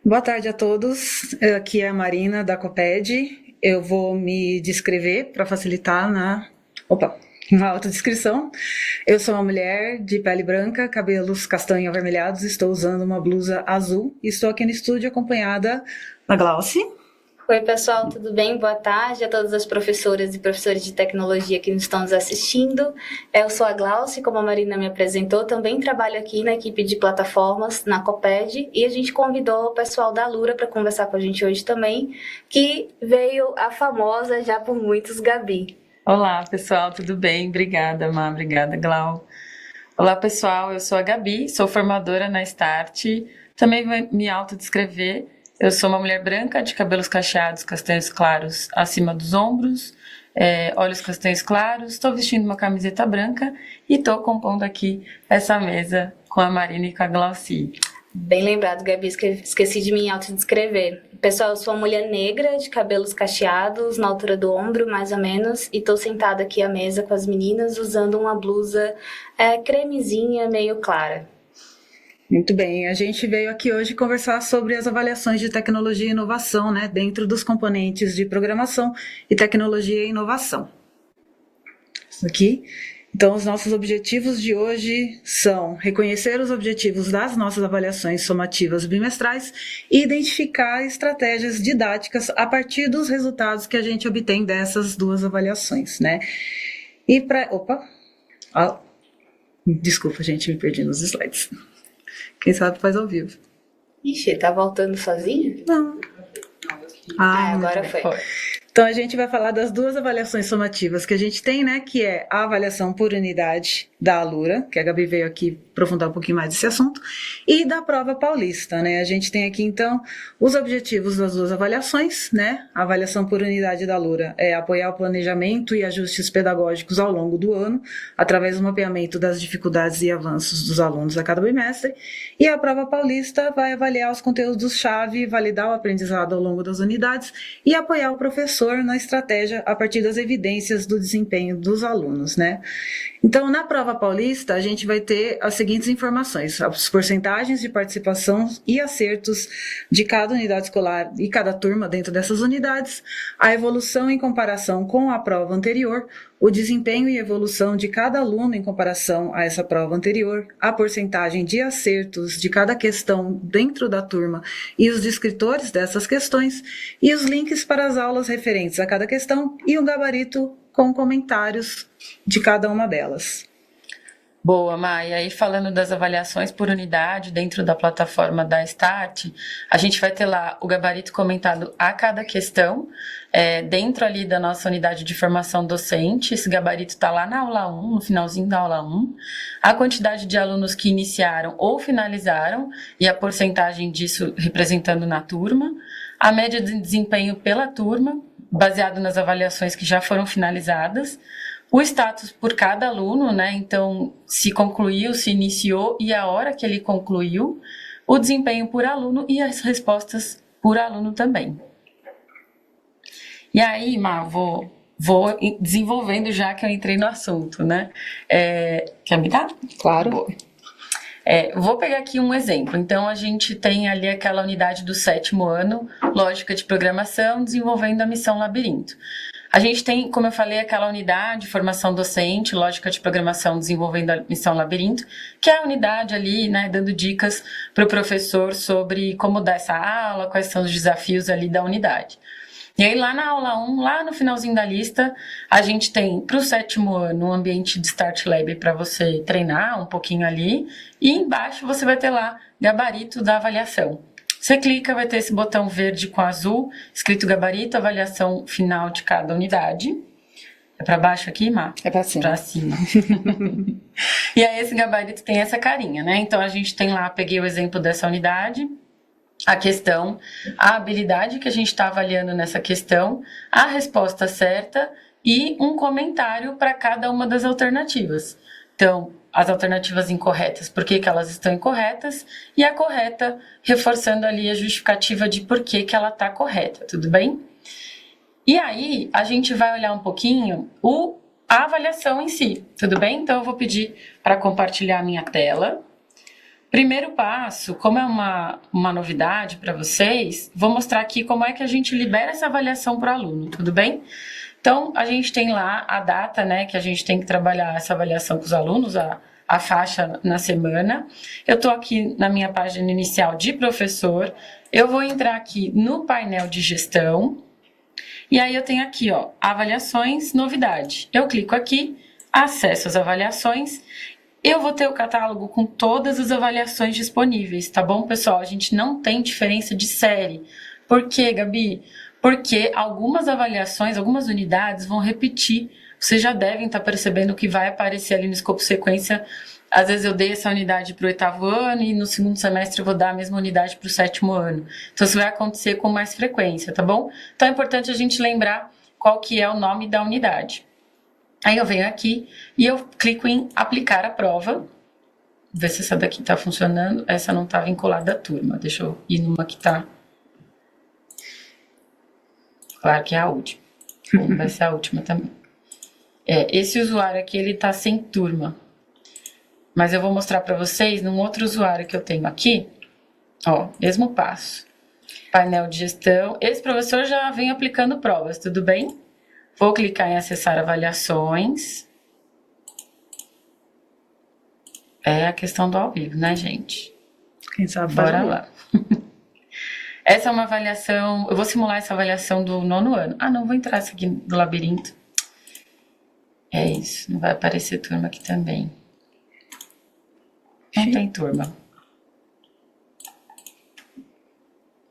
Boa tarde a todos. Aqui é a Marina da Coped. Eu vou me descrever para facilitar na autodescrição. Eu sou uma mulher de pele branca, cabelos castanho avermelhados, estou usando uma blusa azul e estou aqui no estúdio acompanhada da Glauci. Oi, pessoal, tudo bem? Boa tarde a todas as professoras e professores de tecnologia que estão nos assistindo. Eu sou a Glauci, como a Marina me apresentou, também trabalho aqui na equipe de plataformas, na Coped, e a gente convidou o pessoal da Alura para conversar com a gente hoje também, que veio a famosa, já por muitos, Gabi. Olá, pessoal, tudo bem? Obrigada, Má, obrigada, Glau. Olá, pessoal, eu sou a Gabi, sou formadora na Start. Também vou me autodescrever. Eu sou uma mulher branca, de cabelos cacheados, castanhos claros acima dos ombros, olhos castanhos claros, estou vestindo uma camiseta branca e estou compondo aqui essa mesa com a Marina e com a Glauci. Bem lembrado, Gabi, esqueci de me autodescrever. Pessoal, eu sou uma mulher negra, de cabelos cacheados, na altura do ombro, mais ou menos, e estou sentada aqui à mesa com as meninas, usando uma blusa cremezinha, meio clara. Muito bem, a gente veio aqui hoje conversar sobre as avaliações de tecnologia e inovação, né, dentro dos componentes de programação e tecnologia e inovação. Isso aqui. Então, os nossos objetivos de hoje são reconhecer os objetivos das nossas avaliações somativas bimestrais e identificar estratégias didáticas a partir dos resultados que a gente obtém dessas duas avaliações, né? E para... Desculpa, gente, me perdi nos slides. Quem sabe faz ao vivo. Ixi, tá voltando sozinho? Não. Agora foi. Então, a gente vai falar das duas avaliações somativas que a gente tem, né? Que é a avaliação por unidade da Alura, que a Gabi veio aqui aprofundar um pouquinho mais desse assunto, e da prova paulista, né? A gente tem aqui, então, os objetivos das duas avaliações, né? A avaliação por unidade da Alura é apoiar o planejamento e ajustes pedagógicos ao longo do ano, através do mapeamento das dificuldades e avanços dos alunos a cada bimestre, e a prova paulista vai avaliar os conteúdos-chave, validar o aprendizado ao longo das unidades e apoiar o professor na estratégia a partir das evidências do desempenho dos alunos, né? Então, na prova paulista, a gente vai ter as seguintes informações: as porcentagens de participação e acertos de cada unidade escolar e cada turma dentro dessas unidades, a evolução em comparação com a prova anterior, o desempenho e evolução de cada aluno em comparação a essa prova anterior, a porcentagem de acertos de cada questão dentro da turma e os descritores dessas questões, e os links para as aulas referentes a cada questão e um gabarito com comentários de cada uma delas. Boa, Má. E aí, falando das avaliações por unidade dentro da plataforma da Start, a gente vai ter lá o gabarito comentado a cada questão, dentro ali da nossa unidade de formação docente. Esse gabarito está lá na aula 1, no finalzinho da aula 1. A quantidade de alunos que iniciaram ou finalizaram e a porcentagem disso representando na turma. A média de desempenho pela turma, baseado nas avaliações que já foram finalizadas. O status por cada aluno, né? Então, se concluiu, se iniciou e a hora que ele concluiu, o desempenho por aluno e as respostas por aluno também. E aí, Má, vou desenvolvendo já que eu entrei no assunto, né? Quer me dar? Claro. Boa. Vou pegar aqui um exemplo. Então, a gente tem ali aquela unidade do 7º ano, lógica de programação, desenvolvendo a missão Labirinto. A gente tem, como eu falei, aquela unidade, formação docente, lógica de programação, desenvolvendo a missão Labirinto, que é a unidade ali, né, dando dicas para o professor sobre como dar essa aula, quais são os desafios ali da unidade. E aí, lá na aula 1, lá no finalzinho da lista, a gente tem para o 7º ano um ambiente de Start Lab para você treinar um pouquinho ali, e embaixo você vai ter lá gabarito da avaliação. Você clica, vai ter esse botão verde com azul, escrito gabarito, avaliação final de cada unidade. É para baixo aqui, Má? É para cima. Para cima. E aí esse gabarito tem essa carinha, né? Então a gente tem lá, peguei o exemplo dessa unidade, a questão, a habilidade que a gente está avaliando nessa questão, a resposta certa e um comentário para cada uma das alternativas. Então, as alternativas incorretas, por que elas estão incorretas, e a correta, reforçando ali a justificativa de por que ela está correta, tudo bem? E aí, a gente vai olhar um pouquinho a avaliação em si, tudo bem? Então, eu vou pedir para compartilhar a minha tela. Primeiro passo, como é uma novidade para vocês, vou mostrar aqui como é que a gente libera essa avaliação para o aluno, tudo bem? Então, a gente tem lá a data, né, que a gente tem que trabalhar essa avaliação com os alunos, a faixa na semana. Eu estou aqui na minha página inicial de professor, eu vou entrar aqui no painel de gestão, e aí eu tenho aqui, ó, avaliações, novidade. Eu clico aqui, acesso às avaliações, eu vou ter o catálogo com todas as avaliações disponíveis, tá bom, pessoal? A gente não tem diferença de série. Por quê, Gabi? Porque algumas avaliações, algumas unidades vão repetir. Vocês já devem estar percebendo que vai aparecer ali no escopo sequência. Às vezes eu dei essa unidade para o 8º ano e no segundo semestre eu vou dar a mesma unidade para o 7º ano. Então isso vai acontecer com mais frequência, tá bom? Então é importante a gente lembrar qual que é o nome da unidade. Aí eu venho aqui e eu clico em aplicar a prova. Ver se essa daqui está funcionando. Essa não está vinculada à turma. Deixa eu ir numa que está. Claro que é a última. Vai ser a última também. Esse usuário aqui, ele está sem turma. Mas eu vou mostrar para vocês num outro usuário que eu tenho aqui. Ó, mesmo passo. Painel de gestão. Esse professor já vem aplicando provas, tudo bem? Vou clicar em acessar avaliações. É a questão do ao vivo, né, gente? Quem sabe bora lá. Essa é uma avaliação, eu vou simular essa avaliação do 9º ano. Ah, não, vou entrar essa aqui do labirinto. É isso, não vai aparecer turma aqui também. Não tem turma.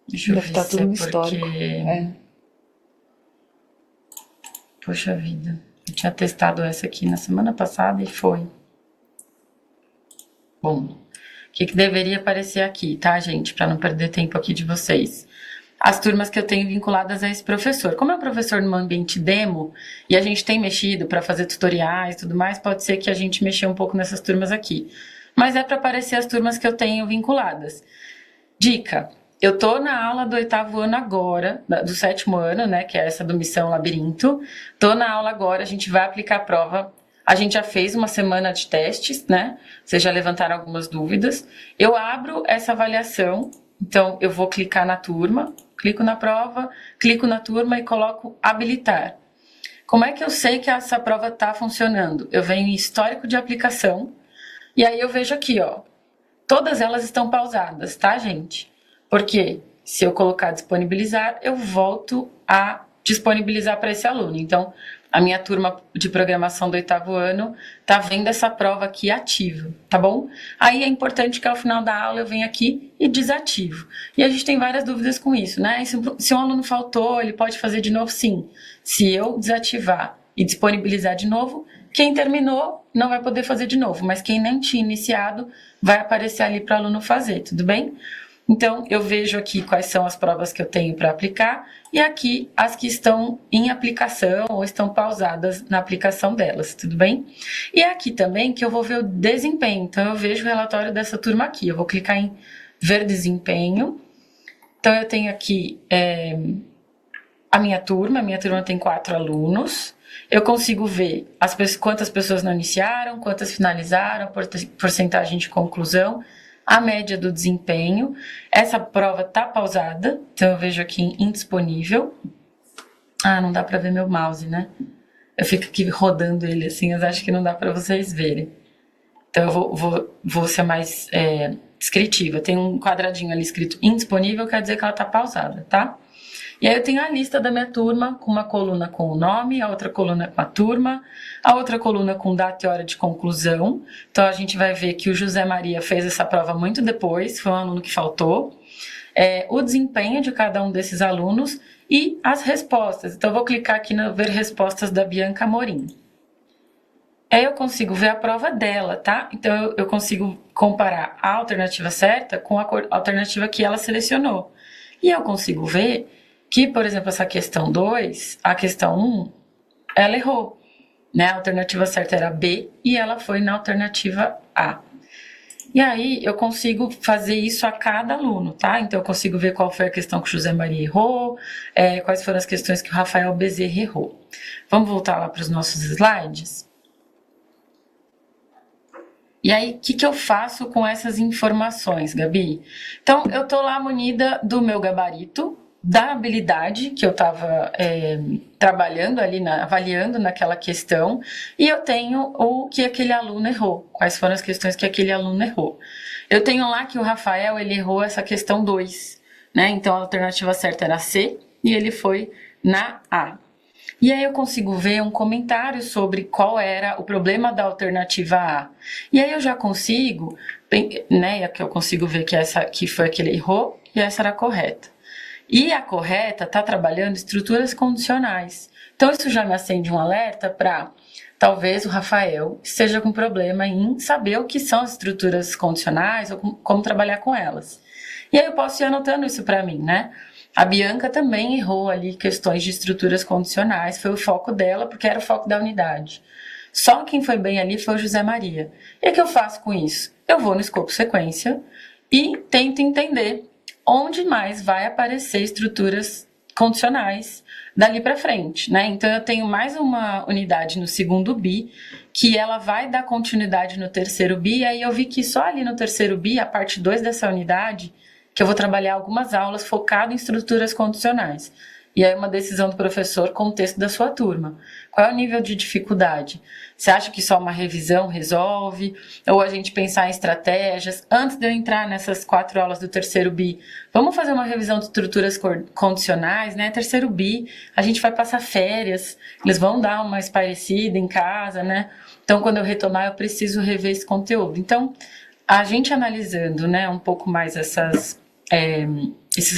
Deixa eu Deve ver estar se tudo é no porque... histórico. Poxa vida, eu tinha testado essa aqui na semana passada e foi. Bom, o que deveria aparecer aqui, tá, gente? Para não perder tempo aqui de vocês. As turmas que eu tenho vinculadas a esse professor. Como é um professor num ambiente demo, e a gente tem mexido para fazer tutoriais e tudo mais, pode ser que a gente mexeu um pouco nessas turmas aqui. Mas é para aparecer as turmas que eu tenho vinculadas. Dica, eu tô na aula do 8º ano agora, do 7º ano, né, que é essa do Missão Labirinto. Tô na aula agora, a gente vai aplicar a prova. A gente já fez uma semana de testes, né? Vocês já levantaram algumas dúvidas. Eu abro essa avaliação, então eu vou clicar na turma, clico na prova, clico na turma e coloco habilitar. Como é que eu sei que essa prova está funcionando? Eu venho em histórico de aplicação e aí eu vejo aqui, ó, todas elas estão pausadas, tá, gente? Porque se eu colocar disponibilizar, eu volto a disponibilizar para esse aluno. Então, a minha turma de programação do 8º ano tá vendo essa prova aqui ativa, tá bom? Aí é importante que ao final da aula eu venha aqui e desativo. E a gente tem várias dúvidas com isso, né? Se um aluno faltou, ele pode fazer de novo? Sim. Se eu desativar e disponibilizar de novo, quem terminou não vai poder fazer de novo, mas quem nem tinha iniciado vai aparecer ali para o aluno fazer, tudo bem? Então, eu vejo aqui quais são as provas que eu tenho para aplicar e aqui as que estão em aplicação ou estão pausadas na aplicação delas, tudo bem? E é aqui também que eu vou ver o desempenho. Então, eu vejo o relatório dessa turma aqui. Eu vou clicar em ver desempenho. Então, eu tenho aqui a minha turma tem 4 alunos. Eu consigo ver quantas pessoas não iniciaram, quantas finalizaram, porcentagem de conclusão, a média do desempenho. Essa prova está pausada, então eu vejo aqui em indisponível. Ah, não dá para ver meu mouse, né? Eu fico aqui rodando ele assim, eu acho que não dá para vocês verem. Então eu vou ser mais descritiva. Tem um quadradinho ali escrito indisponível, quer dizer que ela está pausada, tá? E aí eu tenho a lista da minha turma, com uma coluna com o nome, a outra coluna com a turma, a outra coluna com data e hora de conclusão. Então a gente vai ver que o José Maria fez essa prova muito depois, foi um aluno que faltou. O desempenho de cada um desses alunos e as respostas. Então eu vou clicar aqui no ver respostas da Bianca Amorim. Aí eu consigo ver a prova dela, tá? Então eu consigo comparar a alternativa certa com a alternativa que ela selecionou. E eu consigo ver que, por exemplo, essa questão 2, a questão 1, ela errou, né? A alternativa certa era B e ela foi na alternativa A. E aí eu consigo fazer isso a cada aluno, tá? Então eu consigo ver qual foi a questão que o José Maria errou, quais foram as questões que o Rafael Bezerra errou. Vamos voltar lá para os nossos slides? E aí, o que eu faço com essas informações, Gabi? Então, eu estou lá munida do meu gabarito, da habilidade que eu estava trabalhando ali, avaliando naquela questão, e eu tenho o que aquele aluno errou, quais foram as questões que aquele aluno errou. Eu tenho lá que o Rafael, ele errou essa questão 2, né? Então, a alternativa certa era C, e ele foi na A. E aí eu consigo ver um comentário sobre qual era o problema da alternativa A. E aí eu já consigo, né, que eu consigo ver que essa aqui foi a que ele errou e essa era a correta. E a correta está trabalhando estruturas condicionais. Então isso já me acende um alerta para talvez o Rafael esteja com problema em saber o que são as estruturas condicionais ou como trabalhar com elas. E aí eu posso ir anotando isso para mim, né? A Bianca também errou ali questões de estruturas condicionais, foi o foco dela, porque era o foco da unidade. Só quem foi bem ali foi o José Maria. E o que eu faço com isso? Eu vou no escopo sequência e tento entender onde mais vai aparecer estruturas condicionais dali para frente, né? Então eu tenho mais uma unidade no segundo bi, que ela vai dar continuidade no terceiro bi, e aí eu vi que só ali no terceiro bi, a parte 2 dessa unidade, que eu vou trabalhar algumas aulas focado em estruturas condicionais. E aí uma decisão do professor com o texto da sua turma. Qual é o nível de dificuldade? Você acha que só uma revisão resolve? Ou a gente pensar em estratégias? Antes de eu entrar nessas 4 aulas do terceiro bi, vamos fazer uma revisão de estruturas condicionais, né? Terceiro bi, a gente vai passar férias, eles vão dar uma espairecida em casa, né? Então, quando eu retomar, eu preciso rever esse conteúdo. Então, a gente analisando, né, um pouco mais esses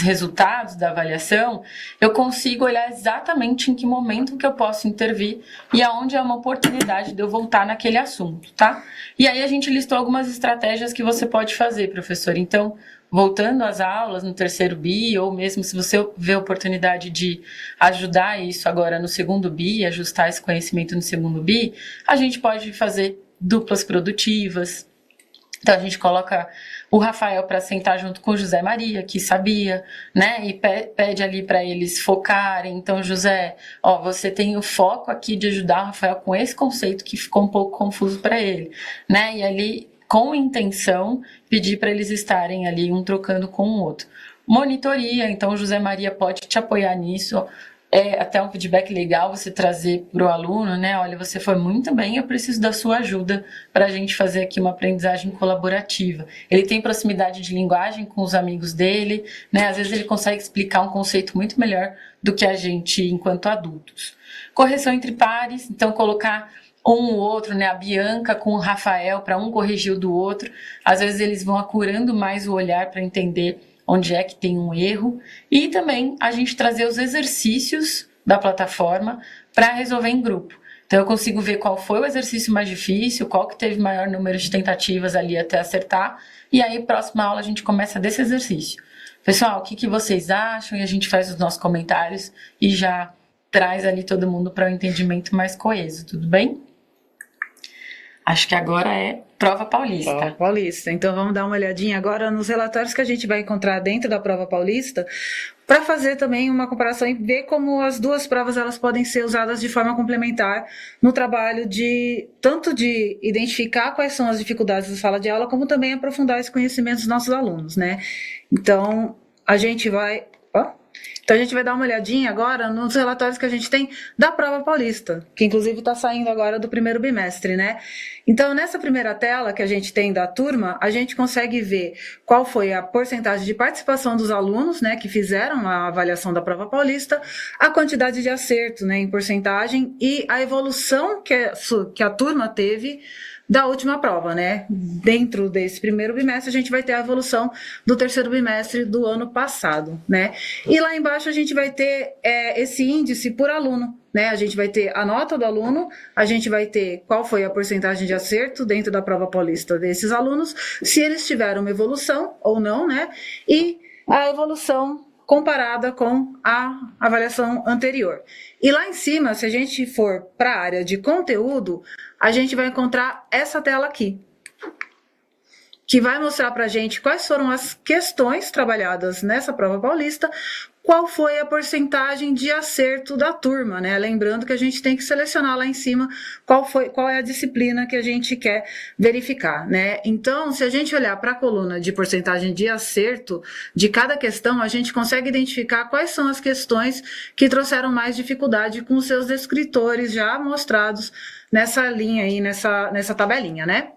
resultados da avaliação, eu consigo olhar exatamente em que momento que eu posso intervir e aonde é uma oportunidade de eu voltar naquele assunto, tá? E aí a gente listou algumas estratégias que você pode fazer, professor. Então, voltando às aulas no terceiro bi, ou mesmo se você vê a oportunidade de ajudar isso agora no segundo bi, ajustar esse conhecimento no segundo bi, a gente pode fazer duplas produtivas. Então, a gente coloca o Rafael para sentar junto com o José Maria, que sabia, né? E pede ali para eles focarem. Então, José, ó, você tem o foco aqui de ajudar o Rafael com esse conceito que ficou um pouco confuso para ele, né? E ali, com intenção, pedir para eles estarem ali um trocando com o outro. Monitoria, então o José Maria pode te apoiar nisso. É até um feedback legal você trazer para o aluno, né? Olha, você foi muito bem, eu preciso da sua ajuda para a gente fazer aqui uma aprendizagem colaborativa. Ele tem proximidade de linguagem com os amigos dele, né? Às vezes ele consegue explicar um conceito muito melhor do que a gente enquanto adultos. Correção entre pares, então colocar um ou outro, né? A Bianca com o Rafael para um corrigir o do outro. Às vezes eles vão acurando mais o olhar para entender onde é que tem um erro, e também a gente trazer os exercícios da plataforma para resolver em grupo. Então eu consigo ver qual foi o exercício mais difícil, qual que teve maior número de tentativas ali até acertar, e aí próxima aula a gente começa desse exercício. Pessoal, o que vocês acham? E a gente faz os nossos comentários e já traz ali todo mundo para um entendimento mais coeso, tudo bem? Acho que agora é Prova Paulista. Prova Paulista. Então vamos dar uma olhadinha agora nos relatórios que a gente vai encontrar dentro da Prova Paulista, para fazer também uma comparação e ver como as duas provas elas podem ser usadas de forma complementar no trabalho de tanto de identificar quais são as dificuldades da sala de aula, como também aprofundar esse conhecimento dos nossos alunos, né? Então a gente vai dar uma olhadinha agora nos relatórios que a gente tem da Prova Paulista, que inclusive está saindo agora do primeiro bimestre, né? Então, nessa primeira tela que a gente tem da turma, a gente consegue ver qual foi a porcentagem de participação dos alunos, né, que fizeram a avaliação da Prova Paulista, a quantidade de acerto, né, em porcentagem e a evolução que a turma teve da última prova, né? Dentro desse primeiro bimestre, a gente vai ter a evolução do terceiro bimestre do ano passado, né? E lá embaixo a gente vai ter esse índice por aluno, né? A gente vai ter a nota do aluno, a gente vai ter qual foi a porcentagem de acerto dentro da Prova Paulista desses alunos, se eles tiveram uma evolução ou não, né? E a evolução comparada com a avaliação anterior. E lá em cima, se a gente for para a área de conteúdo, a gente vai encontrar essa tela aqui, que vai mostrar para a gente quais foram as questões trabalhadas nessa prova paulista, qual foi a porcentagem de acerto da turma, né? Lembrando que a gente tem que selecionar lá em cima qual é a disciplina que a gente quer verificar, né? Então, se a gente olhar para a coluna de porcentagem de acerto de cada questão, a gente consegue identificar quais são as questões que trouxeram mais dificuldade com os seus descritores já mostrados nessa linha aí, nessa tabelinha, né?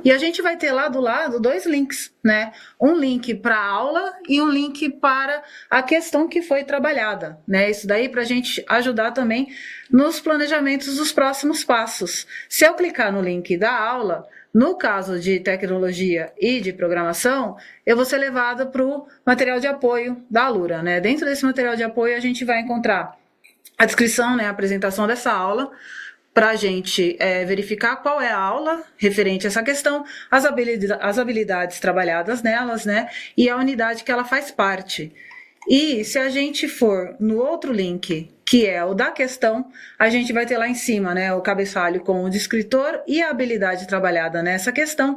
E a gente vai ter lá do lado 2 links, né? Um link para a aula e um link para a questão que foi trabalhada, né? Isso daí para a gente ajudar também nos planejamentos dos próximos passos. Se eu clicar no link da aula, no caso de tecnologia e de programação, eu vou ser levada para o material de apoio da Alura, né? Dentro desse material de apoio a gente vai encontrar a descrição, né? A apresentação dessa aula, para a gente verificar qual é a aula referente a essa questão, as habilidades trabalhadas nelas, né, e a unidade que ela faz parte. E se a gente for no outro link, que é o da questão, a gente vai ter lá em cima, né, o cabeçalho com o descritor e a habilidade trabalhada nessa questão,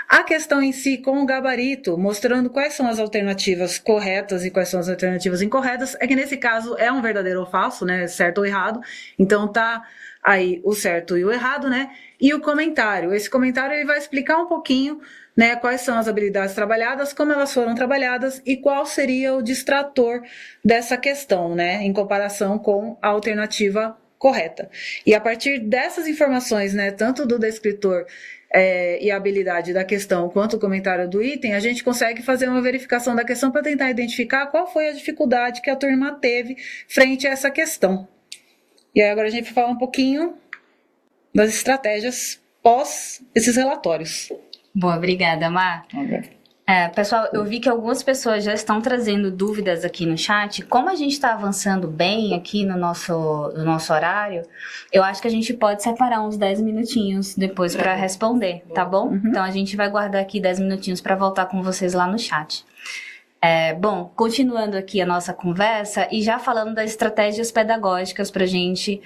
a questão em si com o gabarito, mostrando quais são as alternativas corretas e quais são as alternativas incorretas. É que nesse caso é um verdadeiro ou falso, né, certo ou errado, então tá aí o certo e o errado, né? E o comentário. Esse comentário ele vai explicar um pouquinho, né, quais são as habilidades trabalhadas, como elas foram trabalhadas e qual seria o distrator dessa questão, né, em comparação com a alternativa correta. E a partir dessas informações, né, tanto do descritor e a habilidade da questão quanto o comentário do item, a gente consegue fazer uma verificação da questão para tentar identificar qual foi a dificuldade que a turma teve frente a essa questão. E aí agora a gente vai falar um pouquinho das estratégias pós esses relatórios. Boa, obrigada, Mar. Pessoal, eu vi que algumas pessoas já estão trazendo dúvidas aqui no chat. Como a gente está avançando bem aqui no nosso horário, eu acho que a gente pode separar uns 10 minutinhos depois para responder, tá bom? Uhum. Então a gente vai guardar aqui 10 minutinhos para voltar com vocês lá no chat. Bom, continuando aqui a nossa conversa e já falando das estratégias pedagógicas para a gente,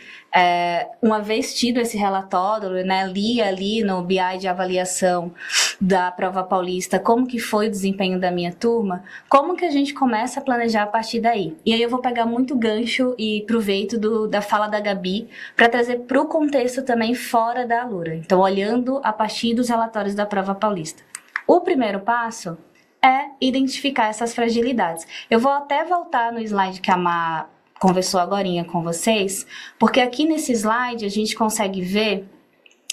uma vez tido esse relatório, né, li ali no BI de avaliação da prova paulista como que foi o desempenho da minha turma, como que a gente começa a planejar a partir daí. E aí eu vou pegar muito gancho e proveito da fala da Gabi para trazer para o contexto também fora da Alura. Então, olhando a partir dos relatórios da prova paulista. O primeiro passo é identificar essas fragilidades. Eu vou até voltar no slide que a Mar conversou agorinha com vocês, porque aqui nesse slide a gente consegue ver,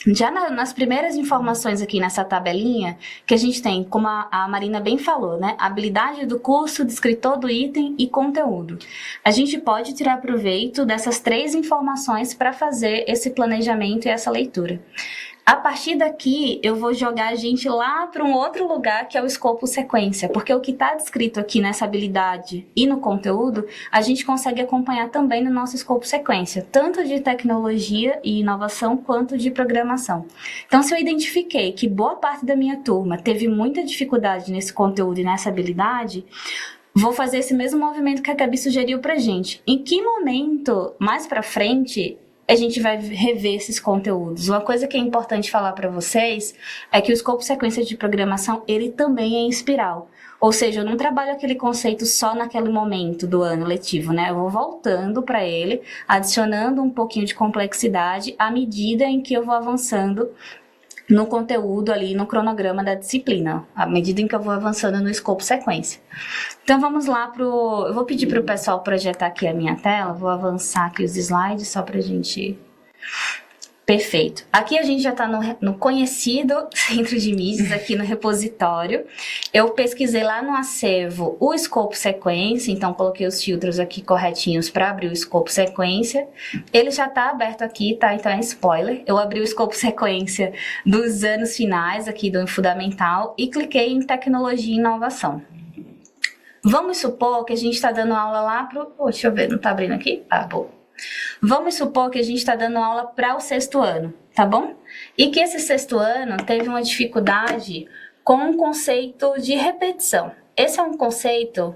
já nas primeiras informações aqui nessa tabelinha, que a gente tem, como a Marina bem falou, né? Habilidade do curso, descritor do item e conteúdo. A gente pode tirar proveito dessas 3 informações para fazer esse planejamento e essa leitura. A partir daqui, eu vou jogar a gente lá para um outro lugar, que é o escopo sequência, porque o que está descrito aqui nessa habilidade e no conteúdo, a gente consegue acompanhar também no nosso escopo sequência, tanto de tecnologia e inovação, quanto de programação. Então, se eu identifiquei que boa parte da minha turma teve muita dificuldade nesse conteúdo e nessa habilidade, vou fazer esse mesmo movimento que a Gabi sugeriu para a gente. Em que momento, mais para frente, a gente vai rever esses conteúdos? Uma coisa que é importante falar para vocês é que o escopo sequência de programação, ele também é em espiral. Ou seja, eu não trabalho aquele conceito só naquele momento do ano letivo, né? Eu vou voltando para ele, adicionando um pouquinho de complexidade à medida em que eu vou avançando no conteúdo ali, no cronograma da disciplina, à medida em que eu vou avançando no escopo sequência. Então vamos lá eu vou pedir para o pessoal projetar aqui a minha tela, vou avançar aqui os slides só para a gente... Perfeito. Aqui a gente já está no conhecido centro de mídias, aqui no repositório. Eu pesquisei lá no acervo o escopo sequência, então coloquei os filtros aqui corretinhos para abrir o escopo sequência. Ele já está aberto aqui, tá? Então é spoiler. Eu abri o escopo sequência dos anos finais aqui do fundamental e cliquei em tecnologia e inovação. Vamos supor que a gente está dando aula lá para o... deixa eu ver, não está abrindo aqui? Ah, boa. Vamos supor que a gente está dando aula para o 6º ano, tá bom? E que esse 6º ano teve uma dificuldade com um conceito de repetição. Esse é um conceito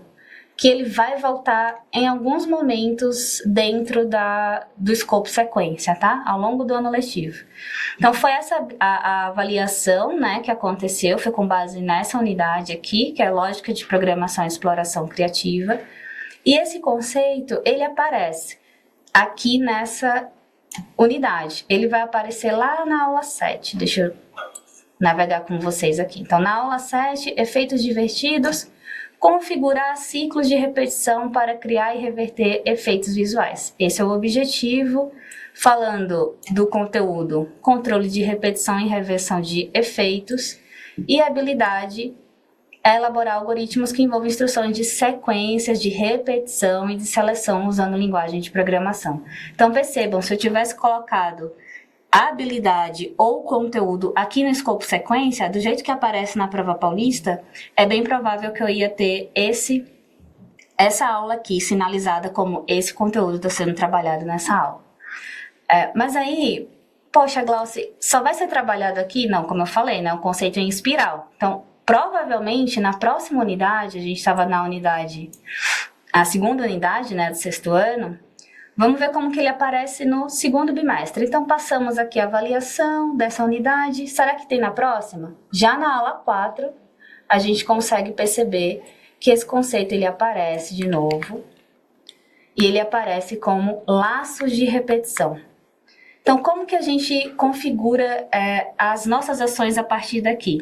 que ele vai voltar em alguns momentos dentro do escopo sequência, tá? Ao longo do ano letivo. Então, foi essa a avaliação, né, que aconteceu, foi com base nessa unidade aqui, que é Lógica de Programação e Exploração Criativa. E esse conceito, ele aparece aqui nessa unidade. Ele vai aparecer lá na aula 7. Deixa eu navegar com vocês aqui. Então, na aula 7, efeitos divertidos, configurar ciclos de repetição para criar e reverter efeitos visuais. Esse é o objetivo, falando do conteúdo, controle de repetição e reversão de efeitos, e a habilidade é elaborar algoritmos que envolvem instruções de sequências, de repetição e de seleção usando linguagem de programação. Então, percebam, se eu tivesse colocado a habilidade ou conteúdo aqui no escopo sequência, do jeito que aparece na prova paulista, é bem provável que eu ia ter essa aula aqui sinalizada como esse conteúdo está sendo trabalhado nessa aula. Mas aí, poxa, Glauci, só vai ser trabalhado aqui? Não, como eu falei, né, o conceito é em espiral. Então, provavelmente, na próxima unidade, a gente estava na unidade, a segunda unidade, né, do 6º ano, vamos ver como que ele aparece no segundo bimestre. Então, passamos aqui a avaliação dessa unidade. Será que tem na próxima? Já na aula 4, a gente consegue perceber que esse conceito ele aparece de novo. E ele aparece como laços de repetição. Então, como que a gente configura as nossas ações a partir daqui?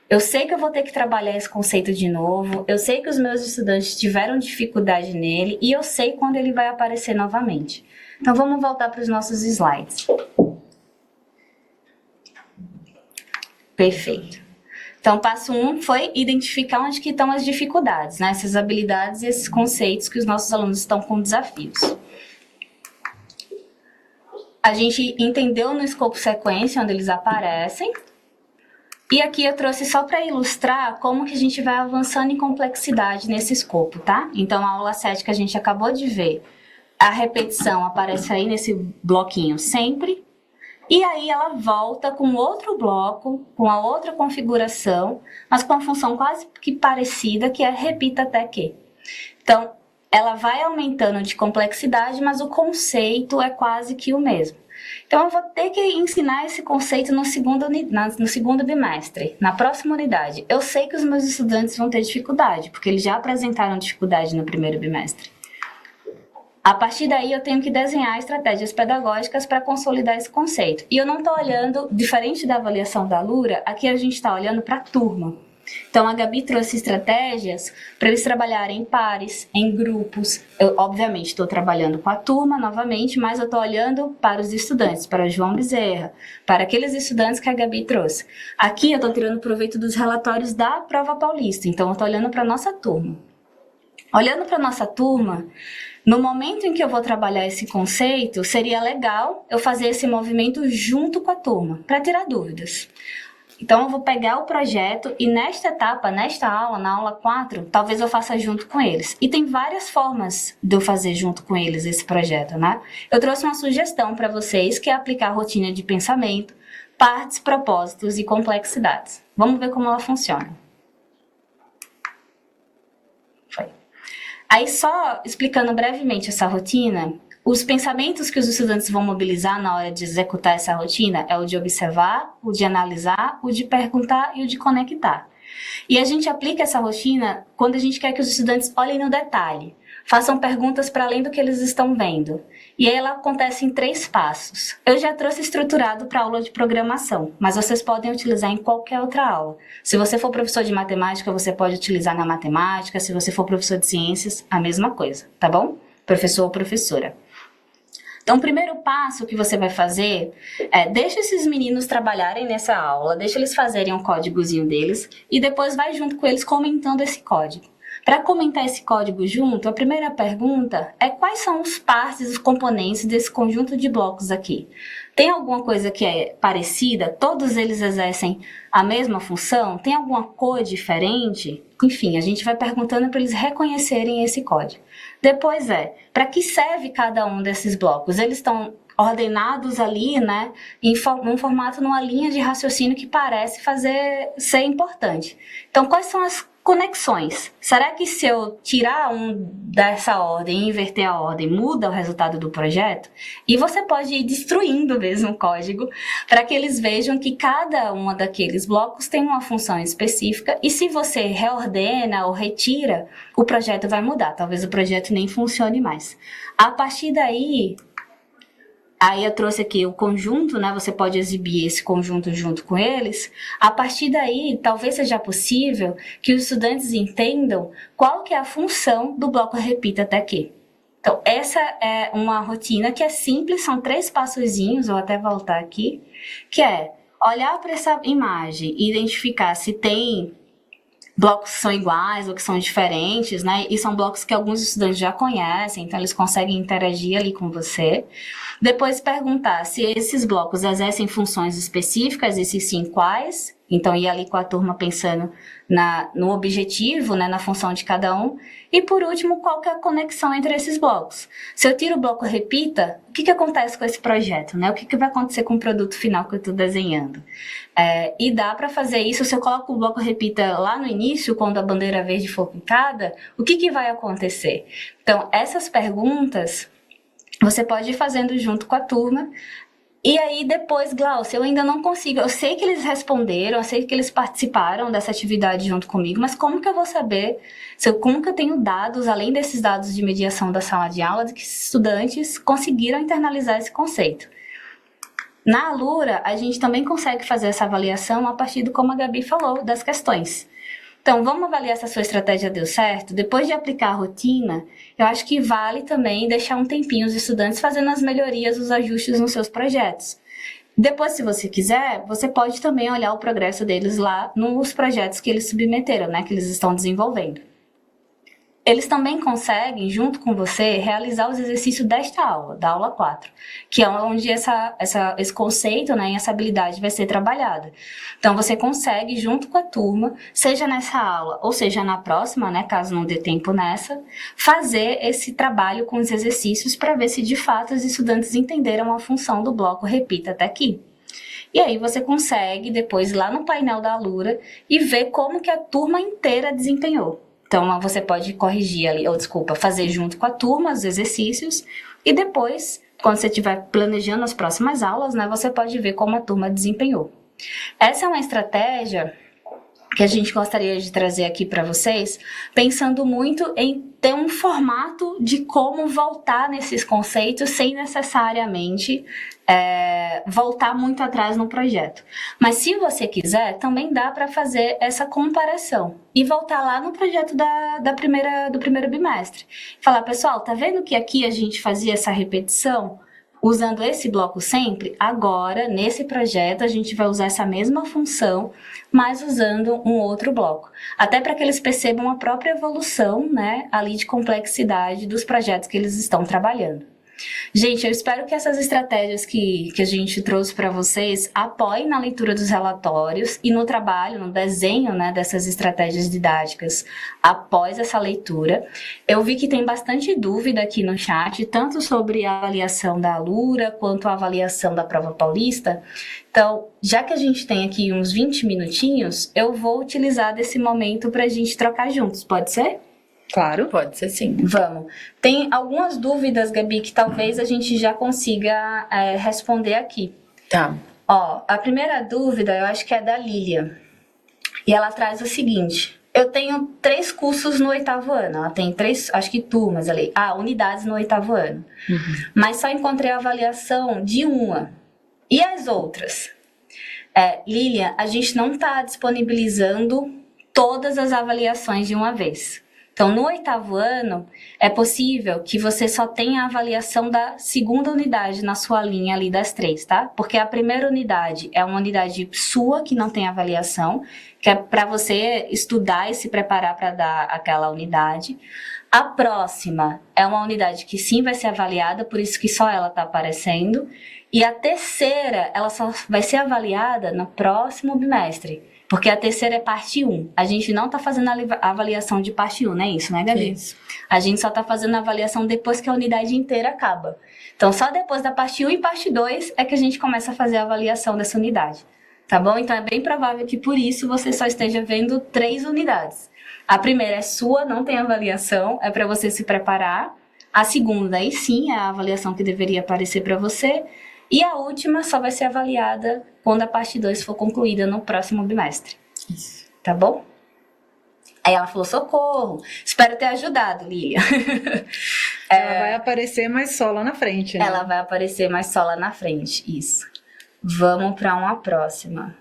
Eu sei que eu vou ter que trabalhar esse conceito de novo, eu sei que os meus estudantes tiveram dificuldade nele e eu sei quando ele vai aparecer novamente. Então, vamos voltar para os nossos slides. Perfeito. Então, passo 1 foi identificar onde que estão as dificuldades, né? Essas habilidades e esses conceitos que os nossos alunos estão com desafios. A gente entendeu no escopo sequência onde eles aparecem. E aqui eu trouxe só para ilustrar como que a gente vai avançando em complexidade nesse escopo, tá? Então, a aula 7 que a gente acabou de ver, a repetição aparece aí nesse bloquinho sempre. E aí ela volta com outro bloco, com a outra configuração, mas com uma função quase que parecida, que é repita até que. Então, ela vai aumentando de complexidade, mas o conceito é quase que o mesmo. Então, eu vou ter que ensinar esse conceito no segundo bimestre, na próxima unidade. Eu sei que os meus estudantes vão ter dificuldade, porque eles já apresentaram dificuldade no primeiro bimestre. A partir daí, eu tenho que desenhar estratégias pedagógicas para consolidar esse conceito. E eu não estou olhando, diferente da avaliação da Lura, aqui a gente está olhando para a turma. Então, a Gabi trouxe estratégias para eles trabalharem em pares, em grupos. Eu, obviamente, estou trabalhando com a turma novamente, mas eu estou olhando para os estudantes, para o João Bezerra, para aqueles estudantes que a Gabi trouxe. Aqui, eu estou tirando proveito dos relatórios da prova paulista, então eu estou olhando para a nossa turma. Olhando para a nossa turma, no momento em que eu vou trabalhar esse conceito, seria legal eu fazer esse movimento junto com a turma, para tirar dúvidas. Então, eu vou pegar o projeto e nesta etapa, nesta aula, na aula 4, talvez eu faça junto com eles. E tem várias formas de eu fazer junto com eles esse projeto, né? Eu trouxe uma sugestão para vocês, que é aplicar a rotina de pensamento, partes, propósitos e complexidades. Vamos ver como ela funciona. Foi. Aí, só explicando brevemente essa rotina, os pensamentos que os estudantes vão mobilizar na hora de executar essa rotina é o de observar, o de analisar, o de perguntar e o de conectar. E a gente aplica essa rotina quando a gente quer que os estudantes olhem no detalhe, façam perguntas para além do que eles estão vendo. E aí ela acontece em 3 passos. Eu já trouxe estruturado para a aula de programação, mas vocês podem utilizar em qualquer outra aula. Se você for professor de matemática, você pode utilizar na matemática. Se você for professor de ciências, a mesma coisa, tá bom? Professor ou professora. Então, o primeiro passo que você vai fazer é deixa esses meninos trabalharem nessa aula, deixa eles fazerem um códigozinho deles e depois vai junto com eles comentando esse código. Para comentar esse código junto, a primeira pergunta é quais são os partes, os componentes desse conjunto de blocos aqui. Tem alguma coisa que é parecida? Todos eles exercem a mesma função? Tem alguma cor diferente? Enfim, a gente vai perguntando para eles reconhecerem esse código. Depois para que serve cada um desses blocos? Eles estão ordenados ali, né, num formato, numa linha de raciocínio que parece ser importante. Então, quais são as conexões. Será que se eu tirar um dessa ordem e inverter a ordem, muda o resultado do projeto? E você pode ir destruindo mesmo o código para que eles vejam que cada um daqueles blocos tem uma função específica e se você reordena ou retira, o projeto vai mudar. Talvez o projeto nem funcione mais. A partir daí... Aí eu trouxe aqui o conjunto, né? Você pode exibir esse conjunto junto com eles. A partir daí, talvez seja possível que os estudantes entendam qual que é a função do bloco repita até aqui. Então, essa é uma rotina que é simples, são 3 passozinhos, vou até voltar aqui, que é olhar para essa imagem e identificar se tem blocos que são iguais ou que são diferentes, né? E são blocos que alguns estudantes já conhecem, então eles conseguem interagir ali com você. Depois perguntar se esses blocos exercem funções específicas e se sim, quais. Então ir ali com a turma pensando no objetivo, né, na função de cada um. E por último, qual que é a conexão entre esses blocos? Se eu tiro o bloco repita, o que acontece com esse projeto? Né? O que vai acontecer com o produto final que eu estou desenhando? E dá para fazer isso, se eu coloco o bloco repita lá no início, quando a bandeira verde for picada, o que vai acontecer? Então, essas perguntas você pode ir fazendo junto com a turma. E aí depois, Glaucia, eu ainda não consigo, eu sei que eles responderam, eu sei que eles participaram dessa atividade junto comigo, mas como que eu vou saber, como que eu tenho dados, além desses dados de mediação da sala de aula, de que estudantes conseguiram internalizar esse conceito? Na Alura, a gente também consegue fazer essa avaliação a partir do, como a Gabi falou, das questões. Então, vamos avaliar se a sua estratégia deu certo? Depois de aplicar a rotina, eu acho que vale também deixar um tempinho os estudantes fazendo as melhorias, os ajustes nos seus projetos. Depois, se você quiser, você pode também olhar o progresso deles lá nos projetos que eles submeteram, né, que eles estão desenvolvendo. Eles também conseguem, junto com você, realizar os exercícios desta aula, da aula 4, que é onde esse conceito, né, e essa habilidade vai ser trabalhada. Então, você consegue, junto com a turma, seja nessa aula ou seja na próxima, né, caso não dê tempo nessa, fazer esse trabalho com os exercícios para ver se, de fato, os estudantes entenderam a função do bloco repita até aqui. E aí você consegue, depois, ir lá no painel da Alura e ver como que a turma inteira desempenhou. Então, você pode corrigir ali, fazer junto com a turma os exercícios e depois, quando você estiver planejando as próximas aulas, né, você pode ver como a turma desempenhou. Essa é uma estratégia que a gente gostaria de trazer aqui para vocês, pensando muito em ter um formato de como voltar nesses conceitos sem necessariamente voltar muito atrás no projeto. Mas se você quiser, também dá para fazer essa comparação e voltar lá no projeto do primeiro bimestre. Falar, pessoal, tá vendo que aqui a gente fazia essa repetição? Usando esse bloco sempre, agora, nesse projeto, a gente vai usar essa mesma função, mas usando um outro bloco. Até para que eles percebam a própria evolução, né, ali de complexidade dos projetos que eles estão trabalhando. Gente, eu espero que essas estratégias que a gente trouxe para vocês apoiem na leitura dos relatórios e no trabalho, no desenho, né, dessas estratégias didáticas após essa leitura. Eu vi que tem bastante dúvida aqui no chat, tanto sobre a avaliação da Alura quanto a avaliação da Prova Paulista. Então, já que a gente tem aqui uns 20 minutinhos, eu vou utilizar desse momento para a gente trocar juntos, pode ser? Claro. Pode ser sim. Vamos. Tem algumas dúvidas, Gabi, que talvez a gente já consiga responder aqui. Tá. Ó, a primeira dúvida eu acho que é da Lilian. E ela traz o seguinte: eu tenho 3 cursos no 8º ano. Ela tem 3, acho que turmas ali. Unidades no 8º ano. Uhum. Mas só encontrei a avaliação de uma. E as outras? Lilian, a gente não está disponibilizando todas as avaliações de uma vez. Então, no 8º ano, é possível que você só tenha a avaliação da 2ª unidade na sua linha ali das 3, tá? Porque a primeira unidade é uma unidade sua que não tem avaliação, que é para você estudar e se preparar para dar aquela unidade. A próxima é uma unidade que sim vai ser avaliada, por isso que só ela está aparecendo. E a terceira, ela só vai ser avaliada no próximo bimestre. Porque a terceira é parte 1. A gente não está fazendo a avaliação de parte 1, não é isso, né, Gabi? Isso. A gente só está fazendo a avaliação depois que a unidade inteira acaba. Então, só depois da parte 1 e parte 2 é que a gente começa a fazer a avaliação dessa unidade. tá bom? Então é bem provável que por isso você só esteja vendo 3 unidades. A primeira é sua, não tem avaliação, é para você se preparar. A segunda, aí sim, é a avaliação que deveria aparecer para você. E a última só vai ser avaliada quando a parte 2 for concluída no próximo bimestre. Isso. Tá bom? Aí ela falou, socorro, espero ter ajudado, Lília. Ela vai aparecer, mas só lá na frente, né? Ela vai aparecer, mas só lá na frente, isso. Vamos para uma próxima.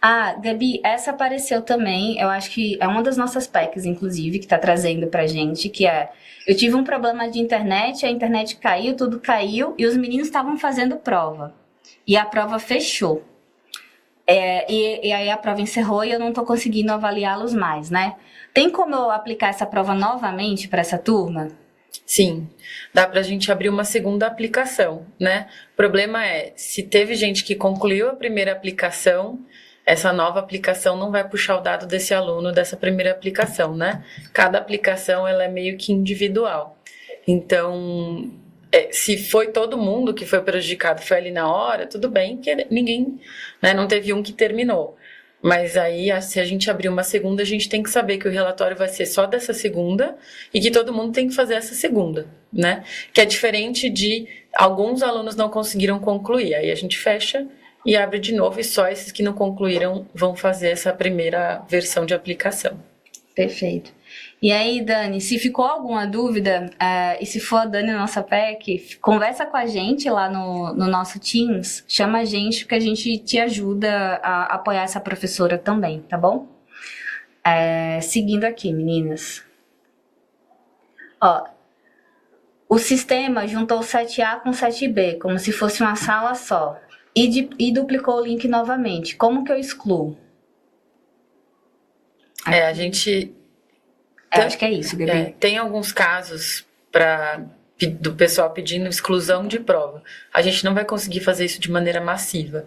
Ah, Gabi, essa apareceu também, eu acho que é uma das nossas PECs, inclusive, que tá trazendo pra gente, que é, eu tive um problema de internet, a internet caiu, tudo caiu, e os meninos estavam fazendo prova. E a prova fechou. E aí a prova encerrou e eu não tô conseguindo avaliá-los mais, né? Tem como eu aplicar essa prova novamente para essa turma? Sim, dá pra gente abrir uma segunda aplicação, né? O problema é, se teve gente que concluiu a primeira aplicação, essa nova aplicação não vai puxar o dado desse aluno dessa primeira aplicação, né? Cada aplicação, ela é meio que individual. Então, se foi todo mundo que foi prejudicado, foi ali na hora, tudo bem, que ninguém, né, não teve um que terminou. Mas aí, se a gente abrir uma segunda, a gente tem que saber que o relatório vai ser só dessa segunda e que todo mundo tem que fazer essa segunda, né? Que é diferente de alguns alunos não conseguiram concluir. Aí a gente fecha e abre de novo e só esses que não concluíram vão fazer essa primeira versão de aplicação. Perfeito. E aí, Dani, se ficou alguma dúvida, e se for a Dani na nossa PEC, conversa com a gente lá no nosso Teams, chama a gente que a gente te ajuda a apoiar essa professora também, tá bom? Seguindo aqui, meninas. Ó, o sistema juntou 7A com 7B, como se fosse uma sala só, e duplicou o link novamente. Como que eu excluo? A gente... acho que é isso, Gabi. Tem alguns casos do pessoal pedindo exclusão de prova. A gente não vai conseguir fazer isso de maneira massiva.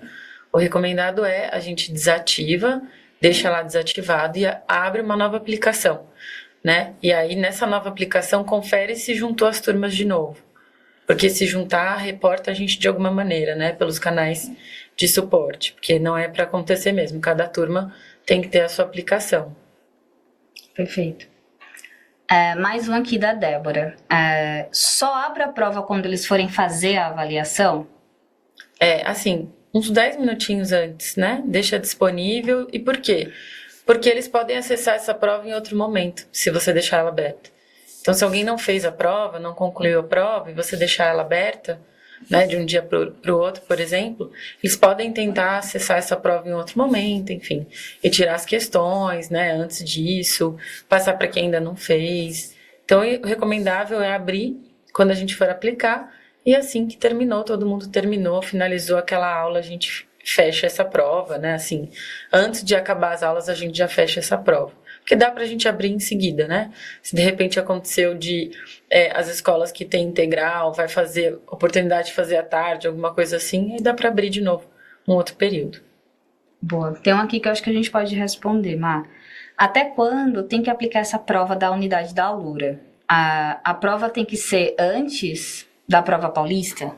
O recomendado é a gente desativa, deixa lá desativado e abre uma nova aplicação, né? E aí, nessa nova aplicação, confere se juntou as turmas de novo. Porque se juntar, reporta a gente de alguma maneira, né? Pelos canais de suporte. Porque não é para acontecer mesmo. Cada turma tem que ter a sua aplicação. Perfeito. Mais um aqui da Débora. Só abre a prova quando eles forem fazer a avaliação? Assim, uns 10 minutinhos antes, né? Deixa disponível. E por quê? Porque eles podem acessar essa prova em outro momento, se você deixar ela aberta. Então, se alguém não fez a prova, não concluiu a prova, e você deixar ela aberta, né, de um dia para o outro, por exemplo, eles podem tentar acessar essa prova em outro momento, enfim, e tirar as questões, né, antes disso, passar para quem ainda não fez. Então, o recomendável é abrir quando a gente for aplicar, e assim que terminou, todo mundo terminou, finalizou aquela aula, a gente fecha essa prova, né, assim, antes de acabar as aulas, a gente já fecha essa prova. Porque dá pra gente abrir em seguida, né? Se de repente aconteceu de as escolas que têm integral, vai fazer oportunidade de fazer à tarde, alguma coisa assim, aí dá pra abrir de novo um outro período. Boa. Tem um aqui que eu acho que a gente pode responder, Mar. Até quando tem que aplicar essa prova da unidade da Alura? A prova tem que ser antes da prova paulista?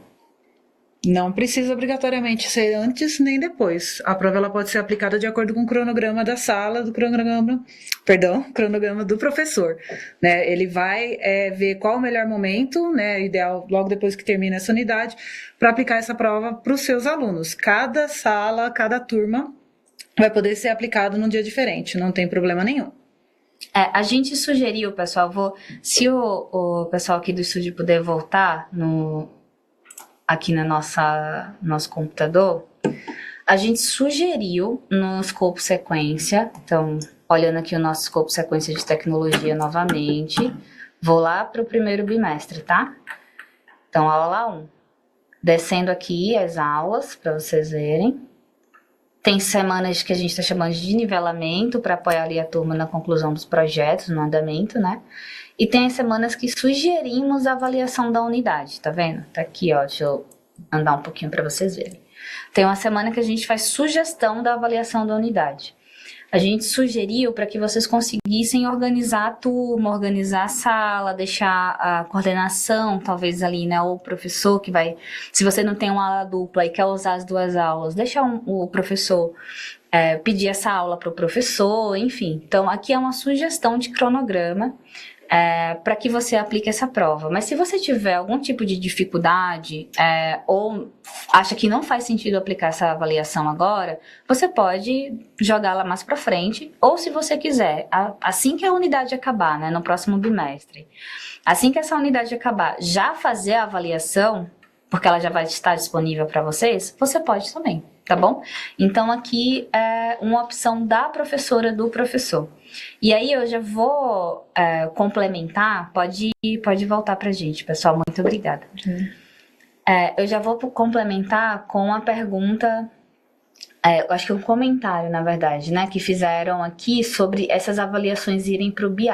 Não precisa obrigatoriamente ser antes nem depois. A prova ela pode ser aplicada de acordo com o cronograma da sala, cronograma do professor. Né? Ele vai ver qual o melhor momento, né, ideal logo depois que termina essa unidade, para aplicar essa prova para os seus alunos. Cada sala, cada turma vai poder ser aplicado num dia diferente, não tem problema nenhum. A gente sugeriu, pessoal, se o pessoal aqui do estúdio puder voltar aqui no nosso computador, a gente sugeriu no escopo sequência, então, olhando aqui o nosso escopo sequência de tecnologia novamente, vou lá para o primeiro bimestre, tá? Então, aula 1. Descendo aqui as aulas, para vocês verem. Tem semanas que a gente está chamando de nivelamento, para apoiar ali a turma na conclusão dos projetos, no andamento, né? E tem as semanas que sugerimos a avaliação da unidade, tá vendo? Tá aqui, ó, deixa eu andar um pouquinho para vocês verem. Tem uma semana que a gente faz sugestão da avaliação da unidade. a gente sugeriu para que vocês conseguissem organizar a turma, organizar a sala, deixar a coordenação, talvez ali, né, o professor que vai, se você não tem uma aula dupla e quer usar as duas aulas, deixar o professor pedir essa aula para o professor, enfim. Então, aqui é uma sugestão de cronograma para que você aplique essa prova. Mas se você tiver algum tipo de dificuldade ou acha que não faz sentido aplicar essa avaliação agora, você pode jogá-la mais para frente, ou se você quiser, assim que a unidade acabar, né, no próximo bimestre, assim que essa unidade acabar, já fazer a avaliação, porque ela já vai estar disponível para vocês, você pode também, tá bom? Então aqui é uma opção da professora, do professor. E aí eu já vou complementar, pode voltar pra gente, pessoal, muito obrigada. Eu já vou complementar com a pergunta, eu acho que é um comentário, na verdade, né, que fizeram aqui sobre essas avaliações irem para o BI.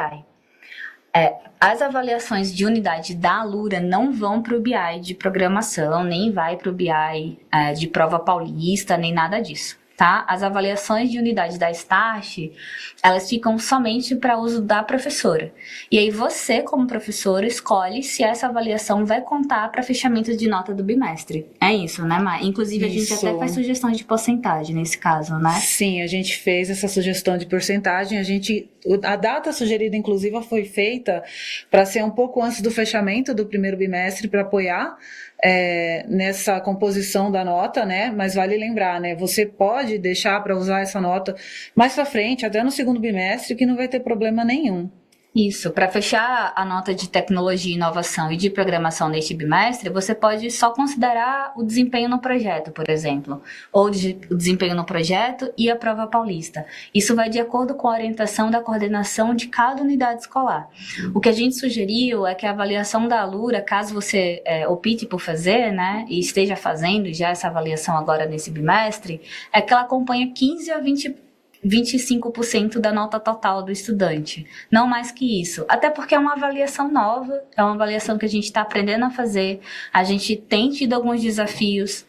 As avaliações de unidade da Alura não vão para o BI de programação, nem vai para o BI de prova paulista, nem nada disso. Tá? As avaliações de unidade da Start, elas ficam somente para uso da professora. E aí você, como professor, escolhe se essa avaliação vai contar para fechamento de nota do bimestre. É isso, né, Mai? Inclusive, a gente até faz sugestão de porcentagem nesse caso, né? Sim, a gente fez essa sugestão de porcentagem. A data sugerida, inclusive, foi feita para ser um pouco antes do fechamento do primeiro bimestre, para apoiar nessa composição da nota, né? Mas vale lembrar, né? Você pode deixar para usar essa nota mais para frente, até no segundo bimestre, que não vai ter problema nenhum. Isso, para fechar a nota de tecnologia, inovação e de programação neste bimestre, você pode só considerar o desempenho no projeto, por exemplo, ou o desempenho no projeto e a prova paulista. Isso vai de acordo com a orientação da coordenação de cada unidade escolar. O que a gente sugeriu é que a avaliação da Alura, caso você opte por fazer, né, e esteja fazendo já essa avaliação agora nesse bimestre, é que ela acompanha 15 a 25% da nota total do estudante, não mais que isso, até porque é uma avaliação nova, é uma avaliação que a gente está aprendendo a fazer, a gente tem tido alguns desafios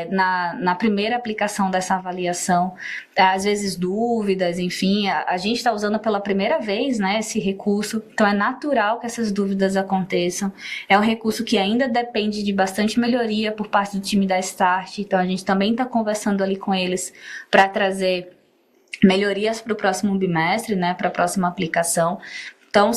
na primeira aplicação dessa avaliação, às vezes dúvidas, enfim, a gente está usando pela primeira vez, né, esse recurso, então é natural que essas dúvidas aconteçam, é um recurso que ainda depende de bastante melhoria por parte do time da Start, então a gente também está conversando ali com eles para trazer melhorias para o próximo bimestre, né, para a próxima aplicação. Então,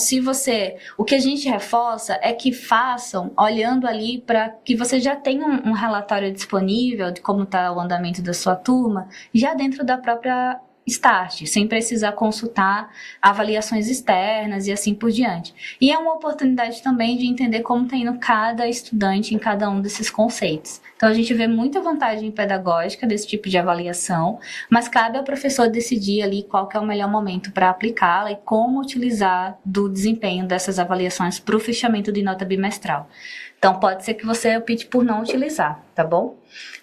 o que a gente reforça é que façam olhando ali para que você já tenha um relatório disponível de como está o andamento da sua turma, já dentro da própria Start, sem precisar consultar avaliações externas e assim por diante. E é uma oportunidade também de entender como está indo cada estudante em cada um desses conceitos. Então, a gente vê muita vantagem pedagógica desse tipo de avaliação, mas cabe ao professor decidir ali qual que é o melhor momento para aplicá-la e como utilizar do desempenho dessas avaliações para o fechamento de nota bimestral. Então, pode ser que você opte por não utilizar, tá bom?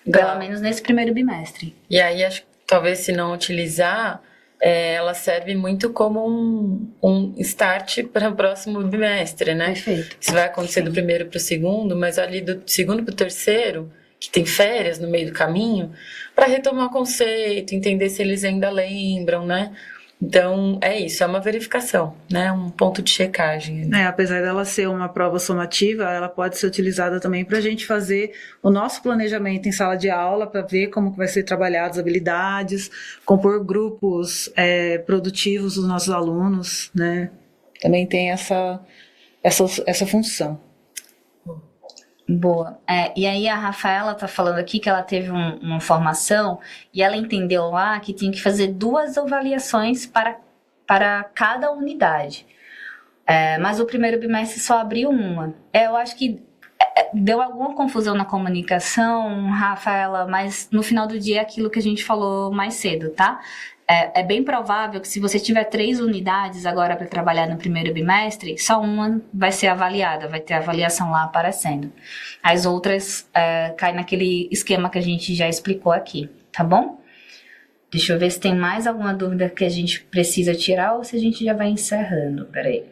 Pelo menos nesse primeiro bimestre. E aí, acho que talvez se não utilizar, ela serve muito como um start para o próximo bimestre, né? Perfeito. Isso vai acontecer do primeiro para o segundo, mas ali do segundo para o terceiro, que tem férias no meio do caminho, para retomar o conceito, entender se eles ainda lembram, né? Então, é isso, é uma verificação, né? Um ponto de checagem. Apesar dela ser uma prova somativa, ela pode ser utilizada também para a gente fazer o nosso planejamento em sala de aula, para ver como que vai ser trabalhadas as habilidades, compor grupos produtivos dos nossos alunos, né? Também tem essa função. Boa. E aí a Rafaela tá falando aqui que ela teve uma formação e ela entendeu lá que tinha que fazer 2 avaliações para cada unidade. Mas o primeiro bimestre só abriu uma. Eu acho que deu alguma confusão na comunicação, Rafaela, mas no final do dia é aquilo que a gente falou mais cedo, tá? É bem provável que se você tiver 3 unidades agora para trabalhar no primeiro bimestre, só uma vai ser avaliada, vai ter avaliação lá aparecendo. As outras caem naquele esquema que a gente já explicou aqui, tá bom? Deixa eu ver se tem mais alguma dúvida que a gente precisa tirar ou se a gente já vai encerrando. Peraí.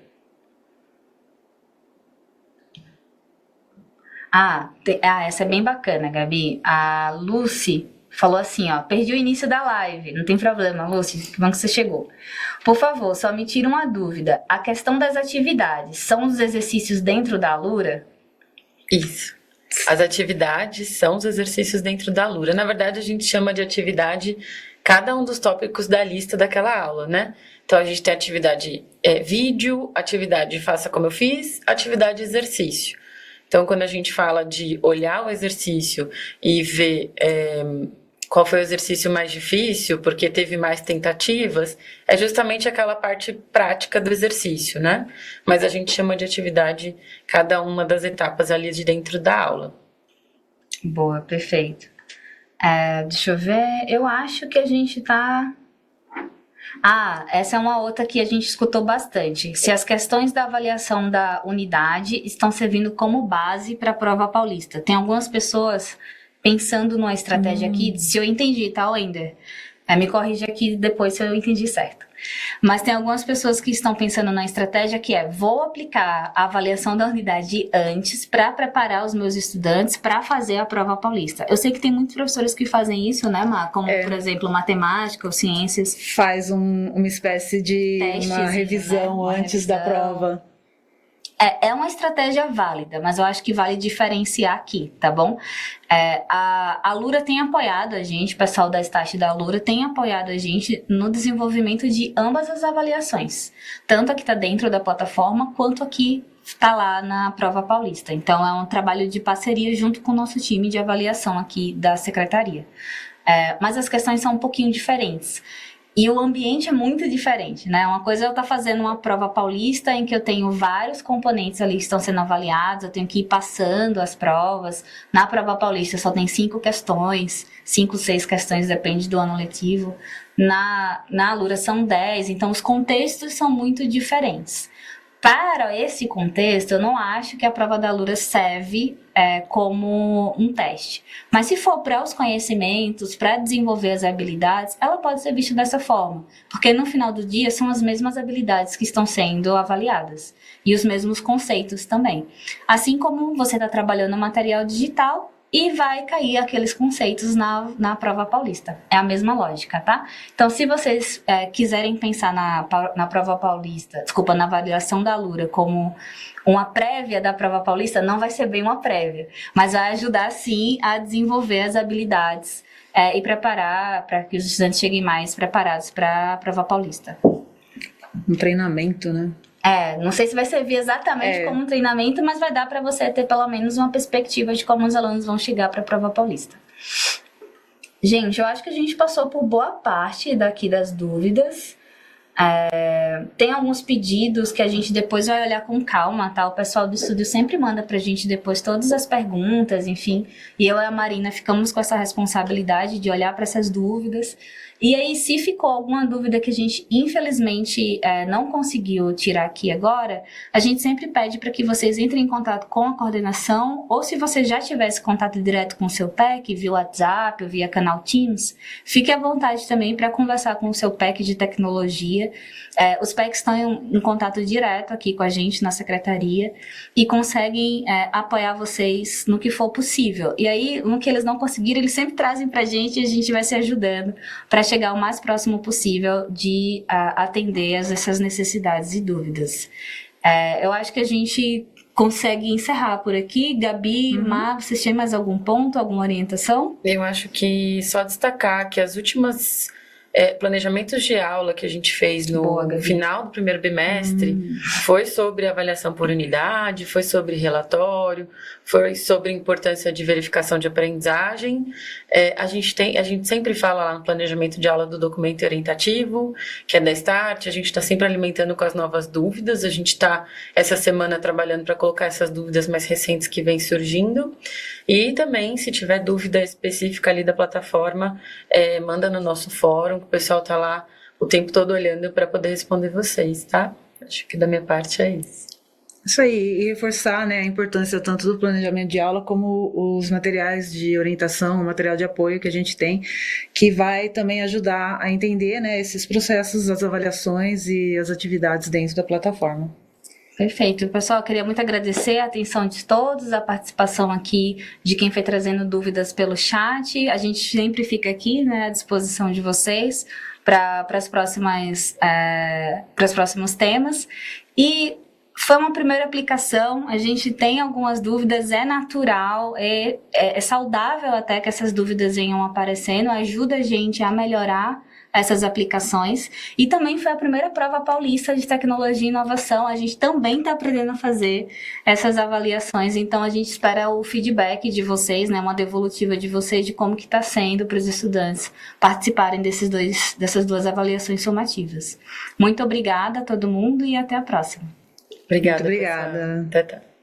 Essa é bem bacana, Gabi. A Lucy falou assim, ó, perdi o início da live, não tem problema, Lúcia, que bom que você chegou. Por favor, só me tira uma dúvida, a questão das atividades, são os exercícios dentro da Alura? Isso. As atividades são os exercícios dentro da Alura. Na verdade, a gente chama de atividade cada um dos tópicos da lista daquela aula, né? Então, a gente tem atividade vídeo, atividade faça como eu fiz, atividade exercício. Então, quando a gente fala de olhar o exercício e ver qual foi o exercício mais difícil, porque teve mais tentativas, é justamente aquela parte prática do exercício, né? Mas a gente chama de atividade cada uma das etapas ali de dentro da aula. Boa, perfeito. Deixa eu ver, eu acho que a gente tá... essa é uma outra que a gente escutou bastante. Se as questões da avaliação da unidade estão servindo como base para a prova paulista. Tem algumas pessoas pensando numa estratégia aqui, se eu entendi, tá, Wender? Me corrija aqui depois se eu entendi certo. Mas tem algumas pessoas que estão pensando na estratégia que vou aplicar a avaliação da unidade antes para preparar os meus estudantes para fazer a prova paulista. Eu sei que tem muitos professores que fazem isso, né, Má? Como, por exemplo, matemática ou ciências. Faz uma espécie de uma revisão, né? Antes da prova. É uma estratégia válida, mas eu acho que vale diferenciar aqui, tá bom? A Alura tem apoiado a gente, o pessoal da Start da Alura tem apoiado a gente no desenvolvimento de ambas as avaliações. Tanto a que está dentro da plataforma, quanto a que está lá na prova paulista. Então, é um trabalho de parceria junto com o nosso time de avaliação aqui da secretaria. Mas as questões são um pouquinho diferentes. E o ambiente é muito diferente, né? Uma coisa é eu estar fazendo uma prova paulista em que eu tenho vários componentes ali que estão sendo avaliados, eu tenho que ir passando as provas. Na prova paulista só tem 5 questões, 5, 6 questões, depende do ano letivo. Na Alura são 10, então os contextos são muito diferentes. Para esse contexto, eu não acho que a prova da Alura serve como um teste. Mas se for para os conhecimentos, para desenvolver as habilidades, ela pode ser vista dessa forma. Porque no final do dia são as mesmas habilidades que estão sendo avaliadas. E os mesmos conceitos também. Assim como você está trabalhando material digital, e vai cair aqueles conceitos na prova paulista. É a mesma lógica, tá? Então, se vocês quiserem pensar na prova paulista, na avaliação da Alura como uma prévia da prova paulista, não vai ser bem uma prévia, mas vai ajudar, sim, a desenvolver as habilidades e preparar para que os estudantes cheguem mais preparados para a prova paulista. Um treinamento, né? Não sei se vai servir exatamente como um treinamento, mas vai dar para você ter pelo menos uma perspectiva de como os alunos vão chegar para a prova paulista. Gente, eu acho que a gente passou por boa parte daqui das dúvidas. Tem alguns pedidos que a gente depois vai olhar com calma, tá? O pessoal do estúdio sempre manda pra gente depois todas as perguntas, enfim. E eu e a Marina ficamos com essa responsabilidade de olhar para essas dúvidas. E aí, se ficou alguma dúvida que a gente, infelizmente, não conseguiu tirar aqui agora, a gente sempre pede para que vocês entrem em contato com a coordenação, ou se você já tivesse contato direto com o seu PEC, via WhatsApp ou via canal Teams, fique à vontade também para conversar com o seu PEC de tecnologia. Os PECs estão em contato direto aqui com a gente na secretaria e conseguem apoiar vocês no que for possível. E aí, no que eles não conseguirem, eles sempre trazem para a gente e a gente vai se ajudando para chegar o mais próximo possível de atender essas necessidades e dúvidas. Eu acho que a gente consegue encerrar por aqui. Gabi, Má, vocês têm mais algum ponto, alguma orientação? Eu acho que só destacar que as últimas planejamentos de aula que a gente fez no final do primeiro bimestre foi sobre avaliação por unidade, foi sobre relatório, foi sobre a importância de verificação de aprendizagem. A gente sempre fala lá no planejamento de aula do documento orientativo, que é da Start, a gente está sempre alimentando com as novas dúvidas, a gente está essa semana trabalhando para colocar essas dúvidas mais recentes que vêm surgindo. E também, se tiver dúvida específica ali da plataforma, manda no nosso fórum, o pessoal tá lá o tempo todo olhando para poder responder vocês, tá? Acho que da minha parte é isso. Isso aí, e reforçar, né, a importância tanto do planejamento de aula como os materiais de orientação, o material de apoio que a gente tem, que vai também ajudar a entender, né, esses processos, as avaliações e as atividades dentro da plataforma. Perfeito. Pessoal, eu queria muito agradecer a atenção de todos, a participação aqui de quem foi trazendo dúvidas pelo chat. A gente sempre fica aqui, né, à disposição de vocês para os próximos temas. E foi uma primeira aplicação, a gente tem algumas dúvidas, é natural, é saudável até que essas dúvidas venham aparecendo, ajuda a gente a melhorar essas aplicações. E também foi a primeira prova paulista de tecnologia e inovação, a gente também está aprendendo a fazer essas avaliações, então a gente espera o feedback de vocês, né, uma devolutiva de vocês de como que está sendo para os estudantes participarem dessas duas avaliações sumativas. Muito obrigada a todo mundo e até a próxima. Obrigada. Muito obrigada. Pessoal. Até.